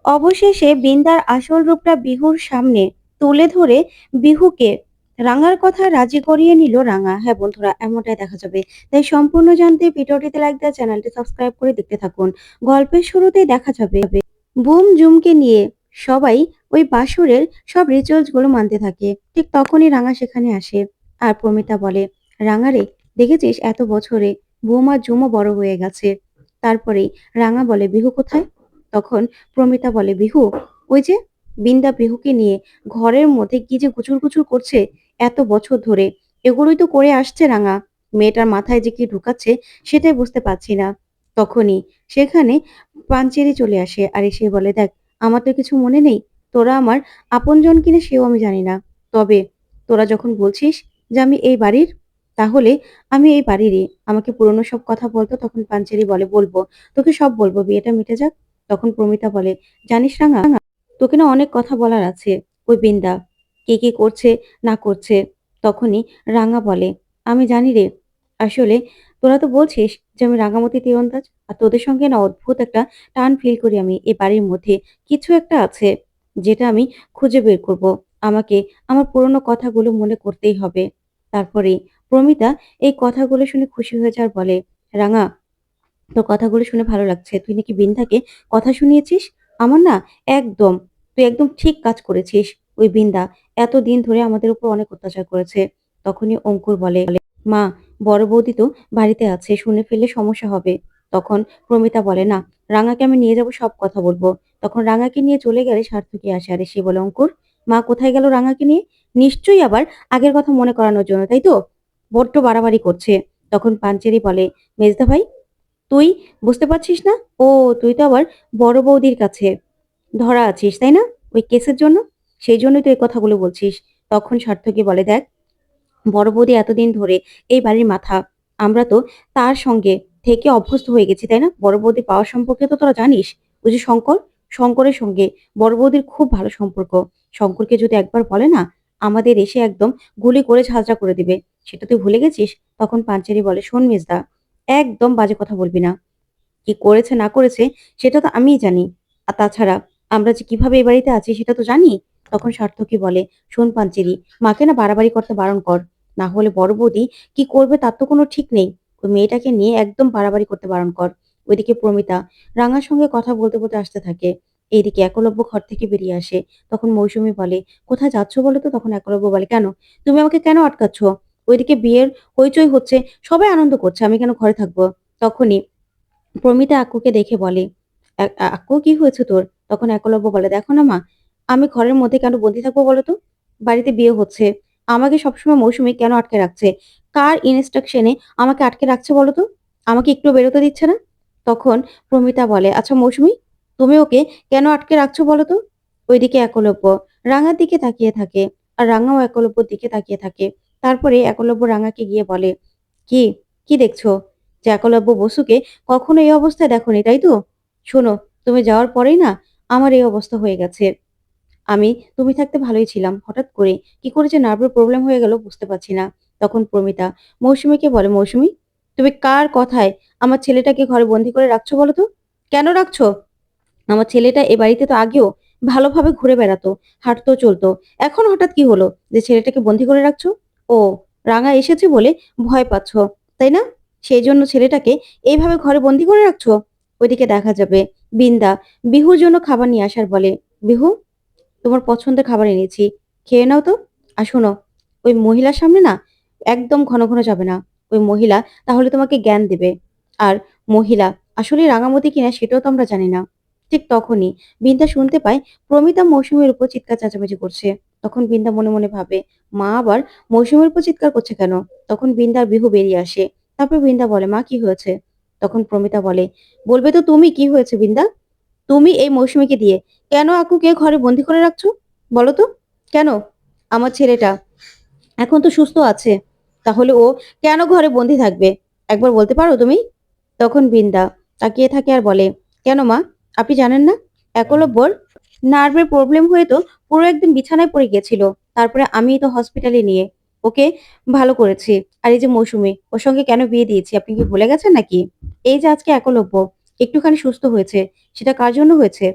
অবশেষে বিন্দার আসল রূপটা বিহুর সামনে তুলে ধরে বিহুকে রাঙার কথা রাজি করিয়ে নিল রাঙা। হ্যাঁ বন্ধুরা, এমনটাই দেখা যাবে। তাই সম্পূর্ণ জানতে ভিডিওটিতে লাইক দেওয়া, চ্যানেলটি সাবস্ক্রাইব করে দেখতে থাকুন। গল্পের শুরুতেই দেখা যাবে বুম জুমকে নিয়ে সবাই ওই বাসুরের সব রিচুয়ালস গুলো মানতে থাকে। ঠিক তখনই রাঙা সেখানে আসে। আর প্রমিতা বলে, রাঙারে, দেখেছিস এত বছরে বুম আর জুমও বড় হয়ে গেছে। তারপরেই রাঙা বলে, বিহু কোথায়? তখন প্রমিতা বলে, বিহু ওই যে বিন্দা বিহুকে নিয়ে ঘরের মধ্যে কি যে কুচুর কুচুর করছে এত বছর ধরে, এগুলোই তো করে আসছে রাঙা। মেয়েটার মাথায় যে কি ঢুকাচ্ছে সেটাই বুঝতে পারছি না। তখনই সেখানে পাঞ্চেরি চলে আসে আর এসে বলে, দেখ, আমার তো কিছু মনে নেই, তোরা আমার আপনজন কিনা সেও আমি জানি না, তবে তোরা যখন বলছিস যে আমি এই বাড়ির, তাহলে আমি এই বাড়িরই। আমাকে পুরনো সব কথা বলতো। তখন পাঞ্চেরি বলে, বলবো, তোকে সব বলবো, বিয়েটা মিটে যাক। তখন প্রমিতা বলে, জানিস রাঙা, তোকে না অনেক কথা বলার আছে। ওই বিন্দা কে কি করছে না করছে। তখনই রাঙা বলে, আমি জানি রে, আসলে তোরা তো বলছিস যে আমি রাঙামতি তীরন্দাজ, আর তোদের সঙ্গে না অদ্ভুত একটা টান ফিল করি আমি। এই বাড়ির মধ্যে কিছু একটা আছে যেটা আমি খুঁজে বের করব। আমাকে আমার পুরনো কথাগুলো মনে করতেই হবে। তারপরে প্রমিতা এই কথাগুলো শুনে খুশি হয়ে যাওয়ার বলে, রাঙা, তোর কথাগুলো শুনে ভালো লাগছে। তুই নাকি বিন্দাকে কথা শুনিয়েছিস? আমার না একদম, তুই একদম ঠিক কাজ করেছিস। ওই বিন্দা এতদিন ধরে আমাদের উপর অনেক অত্যাচার করেছে। তখনই অঙ্কুর বলে, মা, বড় বৌদি তো বাড়িতে আছে, শুনে ফেললে সমস্যা হবে। তখন প্রমিতা বলে, না, রাঙাকে আমি নিয়ে যাব, সব কথা বলবো। তখন রাঙাকে নিয়ে চলে গেলে সার্থকী আসে আর সে বলে, অঙ্কুর, মা কোথায় গেল রাঙাকে নিয়ে? নিশ্চয়ই আবার আগের কথা মনে করানোর জন্য, তাই তো? বড্ড বাড়াবাড়ি করছে। তখন পাঞ্চেরি বলে, মেজদা ভাই, তুই বুঝতে পারছিস না? ও, তুই তো আবার বড় বৌদির কাছে ধরা আছিস, তাই না? ওই কেসের জন্য। সেই জন্যই তো এই কথাগুলো বলছিস। তখন সার্থকী বলে, দেখ, বড় বৌদি এতদিন ধরে এই বাড়ির মাথা। আমরা তো তার সঙ্গে থেকে অভ্যস্ত হয়ে গেছি, তাই না? বড় বৌদির পাওয়ার সম্পর্কে তো তোরা জানিস। ওই যে শঙ্কর, শঙ্করের সঙ্গে বড় বৌদির খুব ভালো সম্পর্ক। শঙ্করকে যদি একবার বলে না, আমাদের এসে একদম গুলি করে ঝাঁঝরা করে দিবে। সেটা তুই ভুলে গেছিস? তখন পাঞ্চেরি বলে, শোন মেজদা, একদম বাজে কথা বলবি না। কি করেছে না করেছে সেটা তো আমিই জানি। আর তাছাড়া আমরা যে কিভাবে এই বাড়িতে আছি সেটা তো জানি। তখন সার্থকী বলে, শোন পাঞ্চেরি, মাকে না বাড়াবাড়ি করতে বারণ কর। না হলে বড় বৌদি কি করবে তার তো কোনো ঠিক নেই। ওই মেয়েটাকে নিয়ে একদম বাড়াবাড়ি করতে বারণ কর। ওইদিকে প্রমিতা রাঙার সঙ্গে কথা বলতে বলতে আসতে থাকে। এইদিকে একলব্য ঘর থেকে বেরিয়ে আসে। তখন মৌসুমী বলে, কোথায় যাচ্ছ বলো তো? তখন একলব্য বলে, কেন, তুমি আমাকে কেন আটকাচ্ছ? ওইদিকে বিয়ের হইচই হচ্ছে, সবাই আনন্দ করছে, আমি কেন ঘরে থাকবো? তখনই প্রমিতা আক্কুকে দেখে বলে, আক্কু, কি হয়েছে তোর?" তখন একলব্য বলে, দেখো না মা, আমি ঘরের মধ্যে কেন বন্দি থাকবো বলো তো? বাড়িতে বিয়ে হচ্ছে, আমাকে সবসময় মৌসুমী কেন আটকে রাখছে? কার ইনস্ট্রাকশনে আমাকে আটকে রাখছে বলো তো? আমাকে একটু বেরোতে দিচ্ছে না। তখন প্রমিতা বলে, আচ্ছা মৌসুমী, তুমি ওকে কেন আটকে রাখছো বলো তো? ওইদিকে একলব্য রাঙার দিকে তাকিয়ে থাকে, আর রাঙাও একলব্যর দিকে তাকিয়ে থাকে। তারপরে একলব্য রাঙাকে গিয়ে বলে, কি, কি দেখছো? যে একলব্য বসুকে কখনো এই অবস্থায় দেখোনি, তাই তো? শোনো, তুমি যাওয়ার পরেই না আমার এই অবস্থা হয়ে গেছে। আমি তুমি থাকতে ভালোই ছিলাম। হঠাৎ করে কি করে যে নার্ভের প্রবলেম হয়ে গেল বুঝতে পারছি না। তখন প্রমিতা মৌসুমীকে বলে, মৌসুমী, তুমি কার কথায় আমার ছেলেটাকে ঘরে বন্দি করে রাখছো বলো তো? কেন রাখছো? আমার ছেলেটা এ বাড়িতে তো আগেও ভালোভাবে ঘুরে বেড়াতো, হাঁটতো, চলতো। এখন হঠাৎ কি হলো যে ছেলেটাকে বন্দি করে রাখছো? ও, রাঙা এসেছে বলে ভয় পাচ্ছ, তাই না? সেই জন্য ছেলেটাকে এইভাবে ঘরে বন্দি করে রাখছো। ওইদিকে দেখা যাবে বিন্দা বিহুর জন্য খাবার নিয়ে আসার বলে, বিহু, তোমার পছন্দের খাবার এনেছি, খেয়ে নাও তো। আর শোনো, ওই মহিলার সামনে না একদম ঘন ঘন যাবে না। ওই মহিলা তাহলে তোমাকে জ্ঞান দেবে। আর মহিলা আসলে রাঙামতি কিনা সেটাও তো আমরা জানি না। ঠিক তখনই বিন্দা শুনতে পায় প্রমিতা মৌসুমীর উপর চিৎকার চেঁচামেচি করছে। তখন বিন্দা মনে মনে ভাবে, মা আবার মৌসুমীর উপর চিৎকার করছে কেন? তখন বিন্দার বিহু বেরিয়ে আসে। তারপর বিন্দা বলে, মা কি হয়েছে? তখন প্রমিতা বলে, বলবে তো তুমি, কি হয়েছে বিন্দা? তুমি এই মৌসুমীকে দিয়ে কেন আকুকে ঘরে বন্দি করে রাখছো? বলো তো, কেন? আমার ছেলেটা এখন তো সুস্থ আছে, তাহলে ও কেন ঘরে বন্দি থাকবে? একবার বলতে পারো তুমি? তখন বিন্দা তাকিয়ে থাকে আর বলে, কেন মা, আপনি জানেন না? একলব্যর নার্ভের প্রবলেম হয়ে তো পুরো একদিন বিছানায় পড়ে গেছিল। তারপরে আমি তো হসপিটালে নিয়ে ওকে ভালো করেছি। আর এই যে মৌসুমী, ওর সঙ্গে কেন বিয়ে দিয়েছি আপনি কি ভুলে গেছেন নাকি? এই যে আজকে একলব্য একটুখানি সুস্থ হয়েছে, সেটা কার জন্য হয়েছে?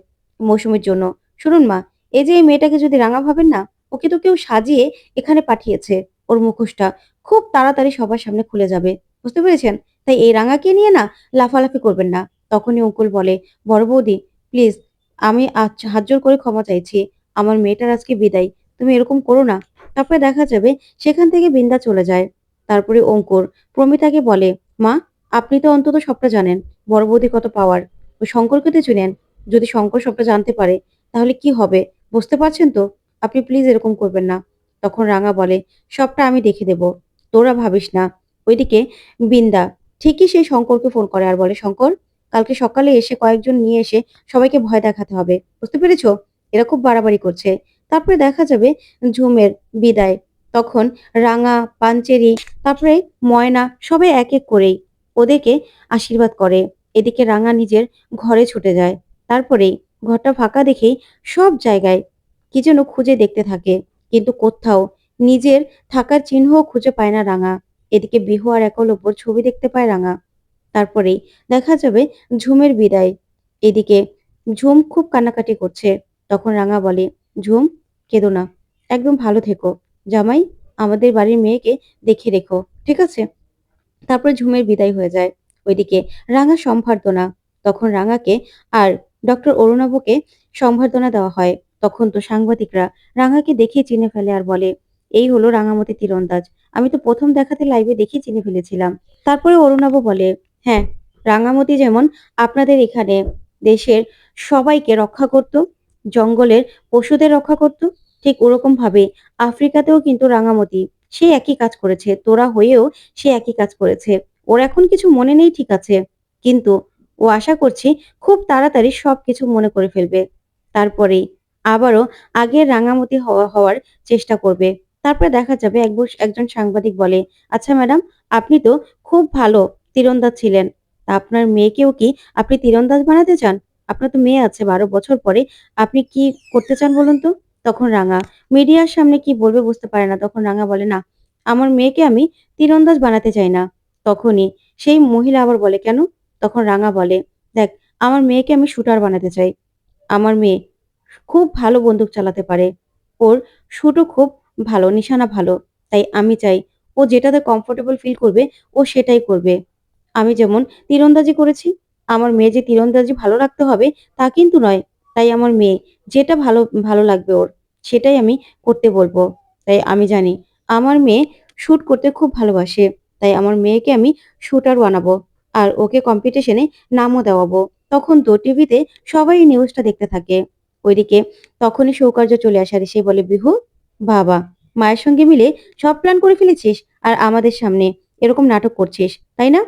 মৌসুমীর জন্য। শুনুন মা, এই যে এই মেয়েটাকে যদি রাঙা ভাবেন না, ওকে তো কেউ সাজিয়ে এখানে পাঠিয়েছে। ওর মুখোশটা খুব তাড়াতাড়ি সবার সামনে খুলে যাবে। বুঝতে পেরেছেন? তাই এই রাঙাকে নিয়ে না লাফালাফি করবেন না। তখনই অঙ্কুল বলে, "বড় বৌদি প্লিজ, আমি হাত জোড় করে ক্ষমা চাইছি। আমার মেয়েটার আজকে বিদায়। তুমি এরকম করো না।" তারপরে দেখা যাবে সেখান থেকে বিন্দা চলে যায়। তারপরে অঙ্কুর প্রমিতাকে বলে, "মা, আপনি তো অন্তত সবটা জানেন। বড় বৌদির কত পাওয়ার। ওই শঙ্করকে তো চিনেন। যদি শঙ্কর সবটা জানতে পারে তাহলে কি হবে? বুঝতে পারছেন তো? আপনি প্লিজ এরকম করবেন না।" তখন রাঙা বলে, "সবটা আমি দেখে দেব। তোরা ভাবিস না।" ওইদিকে বিন্দা ঠিকই সেই শঙ্করকে ফোন করে আর বলে, "শঙ্কর, কালকে সকালে এসে কয়েকজন নিয়ে এসে সবাইকে ভয় দেখাতে হবে। বুঝতে পেরেছো? এরা খুব বাড়াবাড়ি করছে।" তারপরে দেখা যাবে ঝুমের বিদায়। তখন রাঙা, পাঞ্চেরি, তারপরে ময়না সবাই এক, এক করেই ওদেরকে আশীর্বাদ করে। এদিকে রাঙা নিজের ঘরে ছুটে যায়। তারপরেই ঘরটা ফাঁকা দেখেই সব জায়গায় কি যেন খুঁজে দেখতে থাকে। কিন্তু কোত্থাও নিজের থাকার চিহ্নও খুঁজে পায় না রাঙা। এদিকে বিহু আর একলব্যর ছবি দেখতে পায় রাঙা। তারপরেই দেখা যাবে ঝুমের বিদায়। এদিকে ঝুম খুব কান্নাকাটি করছে। তখন রাঙা বলে, "ঝুম, কেঁদো না। একদম ভালো থেকো। জামাই, আমাদের বাড়ির মেয়েকে দেখে রেখো। ঠিক আছে?" তারপরে ঝুমের বিদায় হয়ে যায়। ওইদিকে রাঙা সম্বর্ধনা। তখন রাঙাকে আর ডক্টর অরুণাবকে সম্বর্ধনা দেওয়া হয়। তখন তো সাংবাদিকরা রাঙাকে দেখেই চিনে ফেলে আর বলে, "এই হলো রাঙামতি তীরন্দাজ। আমি তো প্রথম দেখাতে লাইভে দেখেই চিনে ফেলেছিলাম।" তারপরে অরুণাব বলে, "হ্যাঁ, রাঙামতি যেমন আপনাদের এখানে দেশের সবাইকে রক্ষা করত, জঙ্গলের পশুদের রক্ষা করত, ঠিক ওরকম ভাবে আফ্রিকাতেও কিন্তু রাঙামতি সে একই কাজ করেছে। তোরা হয়েও সে একই কাজ করেছে। ওর এখন কিছু মনে নেই ঠিক আছে। কিন্তু ও আশা করছি খুব তাড়াতাড়ি সবকিছু মনে করে ফেলবে। তারপরেই আবারও আগের রাঙামতি হওয়ার চেষ্টা করবে।" তারপরে দেখা যাবে একজন সাংবাদিক বলে, "আচ্ছা ম্যাডাম, আপনি তো খুব ভালো তীরন্দাজ ছিলেন। তা আপনার মেয়েকেও কি আপনি তীরন্দাজ বানাতে চান? আপনার তো মেয়ে আছে ১২ বছর পরে। আপনি কি করতে চান বলুন তো?" তখন রাঙা মিডিয়ার সামনে কি বলবে বুঝতে পারে না। তখন রাঙা বলে, "না, আমার মেয়েকে আমি তীরন্দাজ বানাতে চাই না।" তখনই সেই মহিলা আবার বলে, "কেন?" তখন রাঙা বলে, "দেখ, আমার মেয়েকে আমি শুটার বানাতে চাই। আমার মেয়ে খুব ভালো বন্দুক চালাতে পারে। ওর শুটও খুব ভালো, নিশানা ভালো। তাই আমি চাই ও যেটাতে কমফোর্টেবল ফিল করবে ও সেটাই করবে। আমি যেমন তীরন্দাজি করেছি, আমার মেয়ে যে তীরন্দাজি ভালো রাখতে হবে তা কিন্তু নয়। তাই আমার মেয়ে যেটা ভালো ভালো লাগবে ওর সেটাই আমি করতে বলব। তাই আমি জানি আমার মেয়ে শুট করতে খুব ভালোবাসে। তাই আমার মেয়েকে আমি শুটার বানাবো। আর ওকে কম্পিটিশনে নামও দেওয়াবো।" তখন তো টিভিতে সবাই এই নিউজটা দেখতে থাকে। ওইদিকে তখনই সৌকার্য চলে আসে আর এসে বলে, "বিহু, বাবা, মায়ের সঙ্গে মিলে সব প্ল্যান করে ফেলেছিস আর আমাদের সামনে এরকম নাটক করছিস, তাই না?"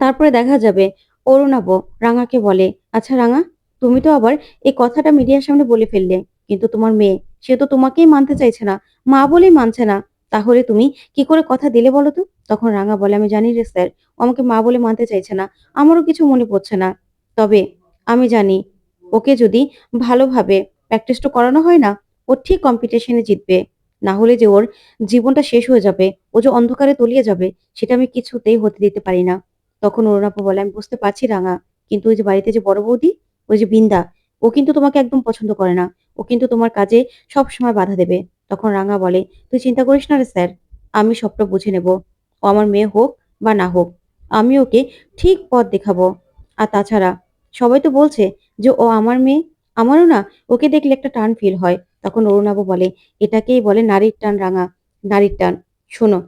তারপরে দেখা যাবে অরুণাব রাঙাকে বলে, "আচ্ছা রাঙা, তুমি তো আবার এই কথাটা মিডিয়ার সামনে বলে ফেললে। কিন্তু তোমার মেয়ে, সে তো তোমাকেই মানতে চাইছে না। মা বলেই মানছে না। তাহলে তুমি কি করে কথা দিলে বলো তো?" তখন রাঙা বলে, "আমি জানি রে স্যার, ও আমাকে মা বলে মানতে চাইছে না। আমারও কিছু মনে পড়ছে না। তবে আমি জানি ওকে যদি ভালোভাবে প্র্যাকটিসটা করানো হয় না, ও ঠিক কম্পিটিশনে জিতবে। না হলে যে ওর জীবনটা শেষ হয়ে যাবে, ও যে অন্ধকারে তলিয়ে যাবে, সেটা আমি কিছুতেই হতে দিতে পারি না।" তখন অরুণ আপু বলে, "আমি বুঝতে পারছি রাঙা। কিন্তু ওই যে বাড়িতে যে বড় বৌদি, ওই যে বিন্দা, ও কিন্তু তোমাকে একদম পছন্দ করে না। ও কিন্তু তোমার কাজে সবসময় বাধা দেবে।" তখন রাঙা বলে, "তুই চিন্তা করিস না রে স্যার। আমি সবটা বুঝে নেব। ও আমার মেয়ে হোক বা না হোক, আমি ওকে ঠিক পথ দেখাবো। আর তাছাড়া সবাই তো বলছে যে ও আমার মেয়ে। আমারও না ওকে দেখলে একটা টান ফিল হয়।" তখন অরুণাবু বলে, "এটাকেই বলে নারীর টান রাঙা, নারীর টান। শোনো,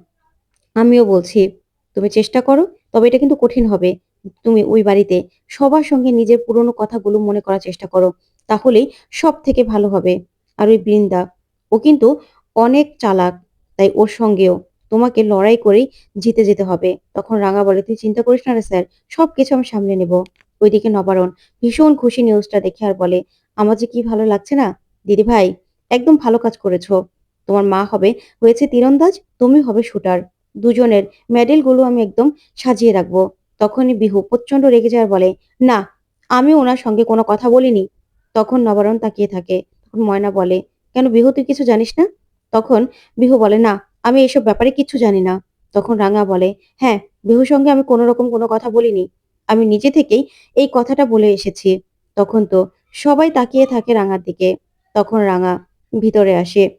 আমিও বলছি, তুমি চেষ্টা করো। তবে এটা কিন্তু কঠিন হবে। তুমি ওই বাড়িতে সবার সঙ্গে নিজের পুরনো কথাগুলো মনে করার চেষ্টা করো। তাহলেই সবথেকে ভালো হবে। আর ওই বৃন্দা, ও কিন্তু অনেক চালাক। তাই ওর সঙ্গেও তোমাকে লড়াই করেই জিতে যেতে হবে।" তখন রাঙা বলে, "তুই চিন্তা করিস না রে স্যার। সবকিছু আমি সামলে নেব।" ওইদিকে নবারণ ভীষণ খুশি নিউজটা দেখে আর বলে, "আমার যে কি ভালো লাগছে না! দিদিভাই, একদম ভালো কাজ করেছো। তোমার মা হয়েছে তীরন্দাজ, তুমি হবে শুটার। দুজনের মেডেলগুলো আমি একদম সাজিয়ে রাখবো।" তখনই বিহু প্রচন্ড রেগে যায় আর বলে, "না, আমি ওনার সঙ্গে কোনো কথা বলিনি।" তখন নবারণ তাকিয়ে থাকে। তখন ময়না বলে, "কেন বিহু, তুই কিছু জানিস না?" তখন বিহু বলে, "না, আমি এসব ব্যাপারে কিচ্ছু জানি না।" তখন রাঙা বলে, "হ্যাঁ, বিহুর সঙ্গে আমি কোনো রকম কোনো কথা বলিনি। আমি নিজে থেকেই এই কথাটা বলে এসেছি।" তখন তো সবাই তাকিয়ে থাকে রাঙার দিকে। তখন রাঙা ভিতরে আসে।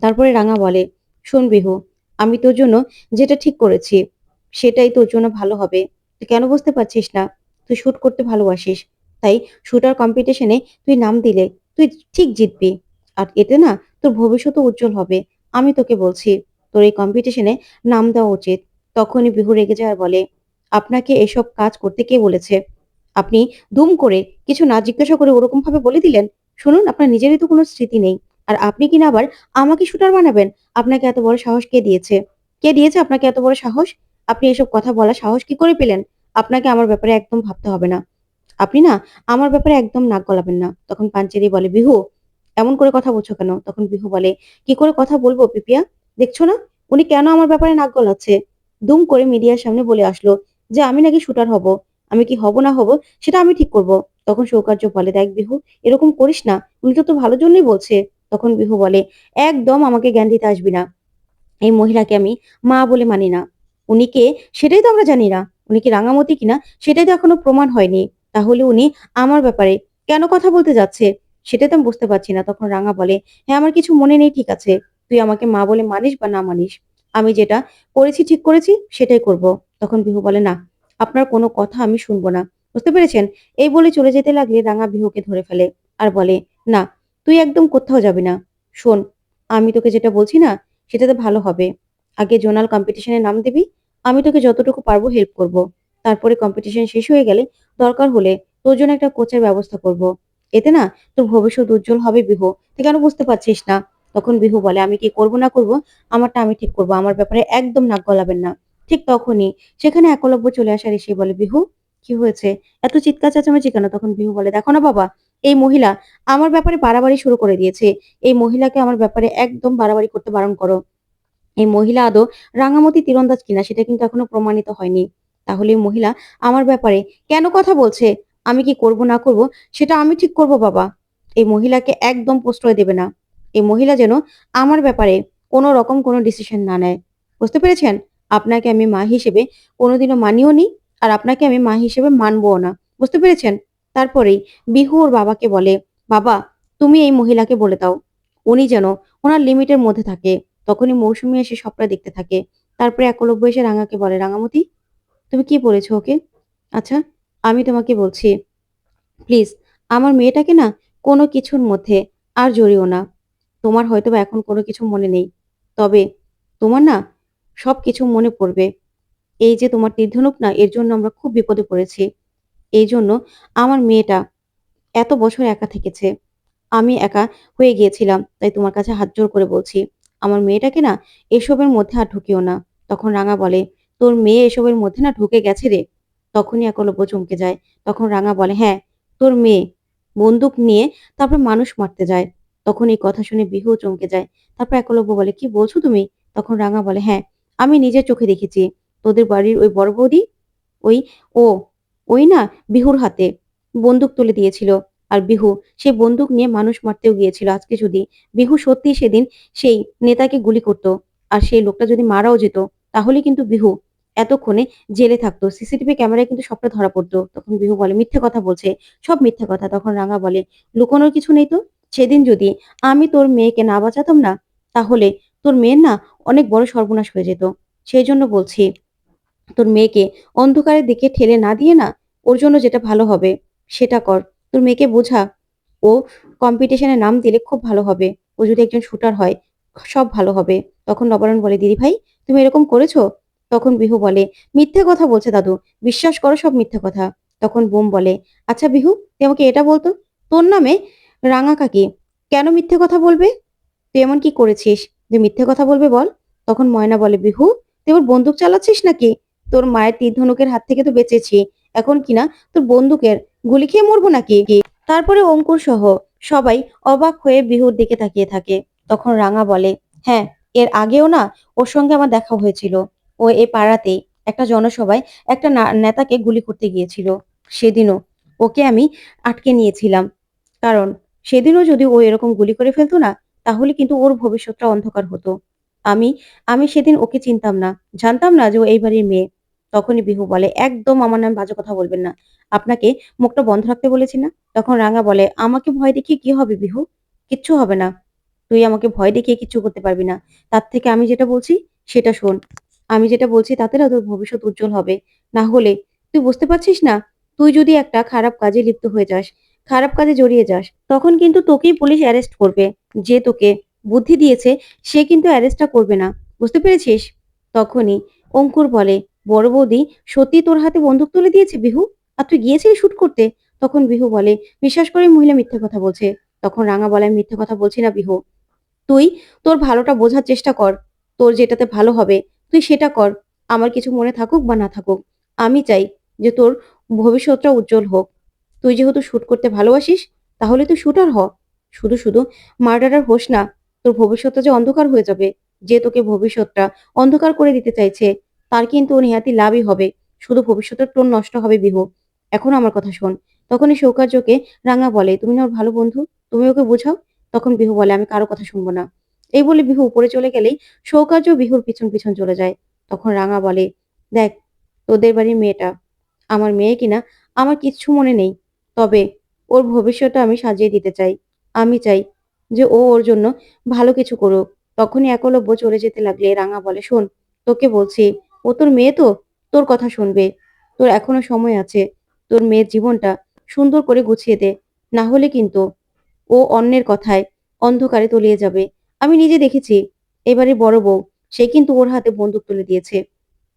তারপরে রাঙা বলে, "শোন বিহু, আমি তোর জন্য যেটা ঠিক করেছি, সেটাই তোর জন্য ভালো হবে। তুই কেন বুঝতে পারছিস না? তুই শুট করতে ভালোবাসিস। তাই শুটার কম্পিটিশনে তুই নাম দিলে তুই ঠিক জিতবি। আর এতে না তোর ভবিষ্যৎও উজ্জ্বল হবে। আমি তোকে বলছি, তোর এই কম্পিটিশনে নাম দেওয়া উচিত।" তখনই বিহু রেগে যায় আর বলে, "আপনাকে এসব কাজ করতে কে বলেছে? আপনি দুম করে কিছু না জিজ্ঞাসা করে ওরকমভাবে বলে দিলেন। শুনুন, আপনার নিজেরই তো কোনো স্মৃতি নেই। আর আপনি কিনা আবার আমাকে শুটার বানাবেন? আপনাকে এত বড় সাহস কে দিয়েছে? কে দিয়েছে আপনাকে এত বড় সাহস? আপনি এসব কথা বলার সাহস কি করে পেলেন? আপনাকে আমার ব্যাপারে একদম ভাবতে হবে না। আপনি না আমার ব্যাপারে একদম নাক গলাবেন না।" তখন পাঞ্চেরি বলে, "বিহু, এমন করে কথা বলছো কেন?" তখন বিহু বলে, "কি করে কথা বলবো পিপিয়া? দেখছো না? উনি কেন আমার ব্যাপারে নাক গলাচ্ছে? দুম করে মিডিয়ার সামনে বলে আসলো যে আমি নাকি শুটার হব। আমি কি হব না হব সেটা আমি ঠিক করব।" তখন সৌকার্য বলে, "দেখ বিহু, এরকম করিস না। উনি তো তোর ভালোর জন্যই বলছে।" তখন বিহু বলে, "একদম আমাকে জ্ঞান দিতে আসবি না। এই মহিলাকে আমি মা বলে মানি না। উনি কে সেটাই তো আমরা জানি না। উনি কি রাঙামতি কিনা সেটাই তো এখনো প্রমাণ হয়নি। তাহলে উনি আমার ব্যাপারে কেন কথা বলতে যাচ্ছে সেটাই তো আমি বুঝতে পারছি না।" তখন রাঙা বলে, "হ্যাঁ, আমার কিছু মনে নেই, ঠিক আছে। তুই আমাকে মা বলে মানিস বা না মানিস। আমি যেটা করেছি ঠিক করেছি সেটাই করব।" তখন বিহু বলে, "না, আপনার কোনো কথা আমি শুনবো না। বুঝতে পেরেছেন?" এই বলে চলে যেতে লাগলে রাঙা বিহুকে ধরে ফেলে আর বলে, "না, তুই একদম কোথাও যাবি না। শোন, আমি তোকে যেটা বলছি না সেটাতে ভালো হবে। আগে জোনাল কম্পিটিশনে নাম দিবি। আমি তোকে যতটুকু পারবো হেল্প করব। তারপরে কম্পিটিশন শেষ হয়ে গেলে দরকার হলে তোর জন্য একটা কোচের ব্যবস্থা করব। এতে না তোর ভবিষ্যৎ উজ্জ্বল হবে বিহু। তুই কেন বুঝতে পারছিস না?" তখন বিহু বলে, "আমি কি করব না করব আমারটা আমি ঠিক করব। আমার ব্যাপারে একদম নাক গলাবেন না।" ঠিক তখনই সেখানে একলব্য চলে আসার এসে বলে, "বিহু, কি হয়েছে? এত চিৎকার চেঁচামেচি কেন?" তখন বিহু বলে, "দেখো না বাবা, এই মহিলা আমার ব্যাপারে বাড়াবাড়ি শুরু করে দিয়েছে। এই মহিলাকে আমার ব্যাপারে একদম বাড়াবাড়ি করতে বারণ করো। এই মহিলা আদৌ রাঙামতি তীরন্দাজ কিনা সেটা কিন্তু এখনো প্রমাণিত হয়নি। তাহলে এই মহিলা আমার ব্যাপারে কেন কথা বলছে? আমি কি করব না করব সেটা আমি ঠিক করব বাবা। এই মহিলাকে একদম প্রশ্রয় দেবে না। এই মহিলা যেন আমার ব্যাপারে কোনো রকম কোনো ডিসিশন না নেয়। বুঝতে পেরেছেন? আপনাকে আমি মা হিসেবে কোনোদিনও মানিও নি, আর আপনাকে আমি মা হিসেবে মানবও না। বুঝতে পেরেছেন?" তারপরেই বিহু ওর বাবাকে বলে, "বাবা, তুমি এই মহিলাকে বলে দাও, উনি যেন ওনার লিমিটের মধ্যে থাকে।" তখনই মৌসুমী এসে সবটা দেখতে থাকে। তারপরে একলব্য এসে রাঙাকে বলে, "রাঙামতি, তুমি কি বলেছো ওকে? আচ্ছা, আমি তোমাকে বলছি, প্লিজ আমার মেয়েটাকে না কোনো কিছুর মধ্যে আর জড়িও না। তোমার হয়তোবা এখন কোনো কিছু মনে নেই। তবে তোমার না সবকিছু মনে পড়বে। এই যে তোমার তীর-ধনুক না, এর জন্য আমরা খুব বিপদে পড়েছি। এইজন্য আমার মেয়েটা এত বছর একা থেকেছে। আমি একা হয়ে গিয়েছিলাম। তাই তোমার কাছে হাত জোড় করে বলছি, আমার মেয়েটাকে না এসবের মধ্যে আর ঢুকিও না।" তখন রাঙা বলে, "তোর মেয়ে এসবের মধ্যে না ঢুকে গেছে রে।" তখনই একলব্য চমকে যায়। তখন রাঙা বলে, "হ্যাঁ, তোর মেয়ে বন্দুক নিয়ে তারপর মানুষ মারতে যায়।" তখন এই কথা শুনে বিহুও চমকে যায়। তারপর একলব্য বলে, "কি বলছো তুমি?" তখন রাঙা বলে, "হ্যাঁ, আমি নিজের চোখে দেখেছি। তোদের বাড়ির ওই বড় বৌদি, ওই ও ওই না বিহুর হাতে বন্দুক তুলে দিয়েছিল। আর বিহু সে বন্দুক নিয়ে মানুষ মারতেও গিয়েছিল। আজকে যদি বিহু সত্যিই সেদিন সেই নেতাকে গুলি করত, আর সেই লোকটা যদি মারাও যেত, তাহলে কিন্তু বিহু এতক্ষণে জেলে থাকতো। সিসিটিভি ক্যামেরায় কিন্তু সবটা ধরা পড়তো।" তখন বিহু বলে, "মিথ্যে কথা বলছে, সব মিথ্যে কথা।" তখন রাঙা বলে, "লুকোনোর কিছু নেই তো। সেদিন যদি আমি তোর মেয়েকে না বাঁচাতাম না, তাহলে তোর মেয়ের না অনেক বড় সর্বনাশ হয়ে যেত। সেইজন্য বলছি, তোর মেয়েকে অন্ধকারের দিকে ঠেলে না দিয়ে না ওর জন্য যেটা ভালো হবে সেটা কর। তোর মেয়েকে বোঝা, ও কম্পিটিশনে নাম দিলে খুব ভালো হবে। ও যদি একজন শুটার হয়, সব ভালো হবে।" তখন নবারুণ বলে, "দিদি ভাই, তুমি এরকম করেছো?" তখন বিহু বলে, "মিথ্যে কথা বলছে দাদু। বিশ্বাস করো, সব মিথ্যে কথা।" তখন বোম বলে, "আচ্ছা বিহু, তুই আমাকে এটা বলতো, তোর নামে রাঙা কাকি কেন মিথ্যে কথা বলবে? তুই এমন কি করেছিস যে মিথ্যে কথা বলবে বল?" তখন ময়না বলে, "বিহু, তুই ওর বন্দুক চালাচ্ছিস নাকি? তোর মায়ের তীর ধনুকের হাত থেকে তো বেঁচেছি। এখন কিনা তোর বন্দুকের গুলি খেয়ে মরবো নাকি?" তারপরে অঙ্কুর সহ সবাই অবাক হয়ে বিহুর দিকে তাকিয়ে থাকে। তখন রাঙা বলে, "হ্যাঁ, এর আগেও না ওর সঙ্গে আমার দেখা হয়েছিল। ও এ পাড়াতেই একটা জনসভায় একটা নেতাকে গুলি করতে গিয়েছিল। সেদিনও ওকে আমি আটকে নিয়েছিলাম। কারণ সেদিনও যদি ও এরকম গুলি করে ফেলতো না, তাহলে কিন্তু ওর ভবিষ্যৎটা অন্ধকার হতো। আমি আমি সেদিন ওকে চিনতাম না, জানতাম না যে ও এই বাড়ির মেয়ে। তখনই বিহু বলে, "একদম আমার নামে বাজে কথা বলবেন না। আপনাকে মুখটা বন্ধ রাখতে বলেছি না?" তখন রাঙা বলে, "আমাকে ভয় দেখিয়ে কি হবে বিহু? কিচ্ছু হবে না। তুই আমাকে ভয় দেখিয়ে কিচ্ছু করতে পারবি না। তার থেকে আমি যেটা বলছি সেটা শোন। আমি যেটা বলছি তাতে না তোর ভবিষ্যৎ উজ্জ্বল হবে। না হলে তুই বুঝতে পারছিস না? তুই যদি একটা খারাপ কাজে লিপ্ত হয়ে যাস, খারাপ কাজে জড়িয়ে যাস, তখন কিন্তু তোকেই পুলিশ অ্যারেস্ট করবে। যে তোকে বুদ্ধি দিয়েছে সে কিন্তু অ্যারেস্টটা করবে না। বুঝতে পেরেছিস?" তখনই অঙ্কুর বলে, "বড় বৌদি সত্যিই তোর হাতে বন্দুক তুলে দিয়েছে বিহু? আর তুই গিয়েছিলি শুট করতে?" তখন বিহু বলে, "বিশ্বাস কর এই মহিলা মিথ্যে কথা বলছে।" তখন রাঙা বলে, "আমি মিথ্যে কথা বলছি না বিহু। তুই তোর ভালোটা বোঝার চেষ্টা কর। তোর যেটাতে ভালো হবে তুই সেটা কর। আমার কিছু মনে থাকুক বা না থাকুক। আমি চাই যে তোর ভবিষ্যৎটা উজ্জ্বল হোক। তুই যেহেতু শুট করতে ভালোবাসিস তাহলে তুই শুটার হ। শুধু মার্ডারার হোস না। তোর ভবিষ্যৎটা যে অন্ধকার হয়ে যাবে। যে তোকে ভবিষ্যৎটা অন্ধকার করে দিতে চাইছে তার কিন্তু নেহাতি লাভই হবে। শুধু ভবিষ্যতের তোর নষ্ট হবে বিহু। এখন আমার কথা শোন।" তখনই সৌকার্যকে রাঙা বলে, "তুমি না ওর ভালো বন্ধু। তুমি ওকে বোঝাও।" তখন বিহু বলে, "আমি কারো কথা শুনবো না।" এই বলে বিহু উপরে চলে গেলেই সৌকার্য বিহুর পিছন চলে যায়। তখন রাঙা বলে, "দেখ তোদের বাড়ির মেয়েটা, আমার মেয়ে কিনা আমার কিচ্ছু মনে নেই। তবে ওর ভবিষ্যৎটা আমি সাজিয়ে দিতে চাই। আমি চাই যে ও ওর জন্য ভালো কিছু করুক।" তখনই একলব্য চলে যেতে লাগলে রাঙা বলে, "শোন, তোকে বলছি, ও তোর মেয়ে তো, তোর কথা শুনবে। তোর এখনো সময় আছে। তোর মেয়ের জীবনটা সুন্দর করে গুছিয়ে দে। না হলে কিন্তু ও অন্যের কথায় অন্ধকারে তলিয়ে যাবে। আমি নিজে দেখেছি এবারে বড় বউ, সে কিন্তু ওর হাতে বন্দুক তুলে দিয়েছে।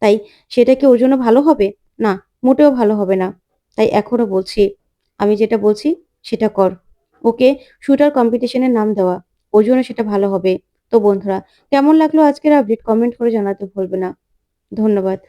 তাই সেটা কি ওর জন্য ভালো হবে? না, মোটেও ভালো হবে না। তাই এখনো বলছি, আমি যেটা বলছি সেটা কর। ওকে শুটার কম্পিটিশন এর নাম দেওয়া। ওর জন্য সেটা ভালো হবে।" তো বন্ধুরা, কেমন লাগলো আজকের আপডেট? কমেন্ট করে জানাতে ভুলবে না। ধন্যবাদ।